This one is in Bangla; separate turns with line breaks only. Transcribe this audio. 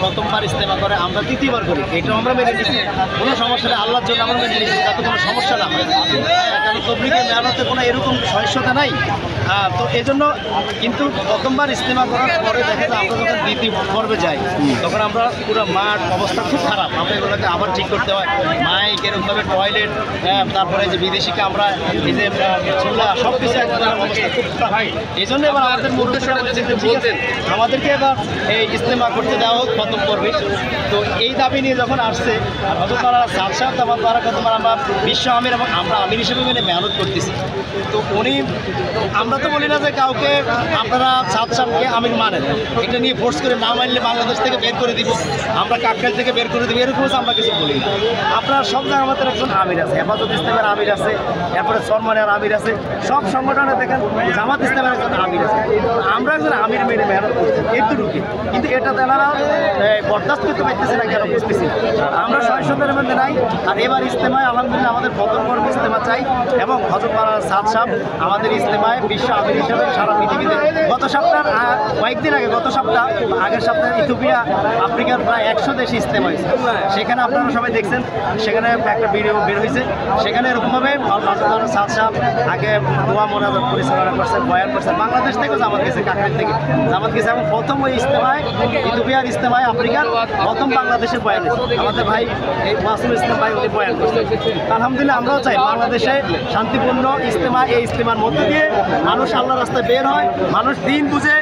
প্রথমবার ইস্তেমা করে, আমরা তৃতীয়বার করি, এটা আমরা মেনে নিচ্ছি, কোনো সমস্যা নেই, আল্লাহর জন্য আমরা মেনে নিচ্ছি, যাতে কোনো সমস্যা না হয়। কারণ তবলিগের মেহনতে কোনো এরকম সহিষ্ণুতা নাই। তো এই জন্য কিন্তু প্রথমবার ইস্তেমা করার পরে দেখা যায় আমরা যখন দ্বিতীয় পর্বে যাই, তখন আমরা পুরো মাঠ অবস্থা খুব খারাপ, আমরা এগুলোকে আবার ঠিক করতে হয়, মাইক এরকমভাবে টয়লেট, তারপরে যে বিদেশিকে আমরা এই যে চুলা সব কিছু অবস্থা খুব খারাপ। এই জন্য এবার আমাদের মুরব্বীরা বলতেন আমাদেরকে এবার এই ইস্তেমা করতে দেওয়া হোক প্রথম পর্বে। তো এই দাবি নিয়ে যখন আসছে, তারা সাত সাহেব আমার দ্বারা তোমার আমরা বিশ্ব আমির এবং আমরা আমির হিসেবে মেনে মেহনত করতেছি। তো উনি, আমরা তো বলি না যে কাউকে আপনারা সাত সাহেবকে আমির মানেন, এটা নিয়ে ফোর্স করে না মানলে বাংলাদেশ থেকে বের করে দিব, আমরা কাকরাইল থেকে বের করে দিব, এরকম আমরা কিছু বলি না। আপনার সব জায়গায় আমাদের একজন আমির আছে, হেফাজত ইসলামের আমির আছে, এরপরে সরমানের আমির আছে, সব সংগঠনে দেখেন জামাত ইসলামের একজন আমির আছে, আমরা একজন আমির মেনে মেহনত করছি এতটুকু। কিন্তু এটা তেনারা বরদাস্ত করতে পারতেছে না, কেন বুঝতেছি না। আমরা সহিষ্ণুতার মধ্যে নাই। আর এবার ইস্তেমায় আলহামদুলিল্লাহ আমাদের প্রথম পর্ব ইস্তেমা চাই, এবং হযরত মাওলানা সাদ সাহেব আমাদের ইস্তেমায় বিশ্ব আমির হিসেবে সারা পৃথিবীতে গত সপ্তাহ কয়েকদিন আগে, গত সপ্তাহ আগের সপ্তাহে ইথিওপিয়া আফ্রিকার প্রায় 100 দেশে ইস্তেমা হয়েছে, সেখানে আপনারা সবাই দেখছেন, সেখানে একটা ভিডিও বের হয়েছে, সেখানে এরকমভাবে হযরত সাদ সাহেব আগে দোয়া মোনাজাত পরিচালনা করছেন, বয়ান করছেন, বাংলাদেশ থেকেও জামাত গেছে, কাকরাইল থেকে জামাত গেছে, এবং প্রথম ওই ইস্তেমায় ইথিওপিয়ার ইস্তেমায় আফ্রিকার প্রথম বাংলাদেশের বয়ান আমাদের ভাই এই ওয়াসিম ইসলাম ভাই উনি বয়ান করছেন। আলহামদুলিল্লাহ আমরাও চাই বাংলাদেশে শান্তিপূর্ণ ইস্তেমা, এই ইস্তেমার মধ্যে দিয়ে মানুষ আল্লাহর রাস্তায় বের হয়, মানুষ দিন বুঝে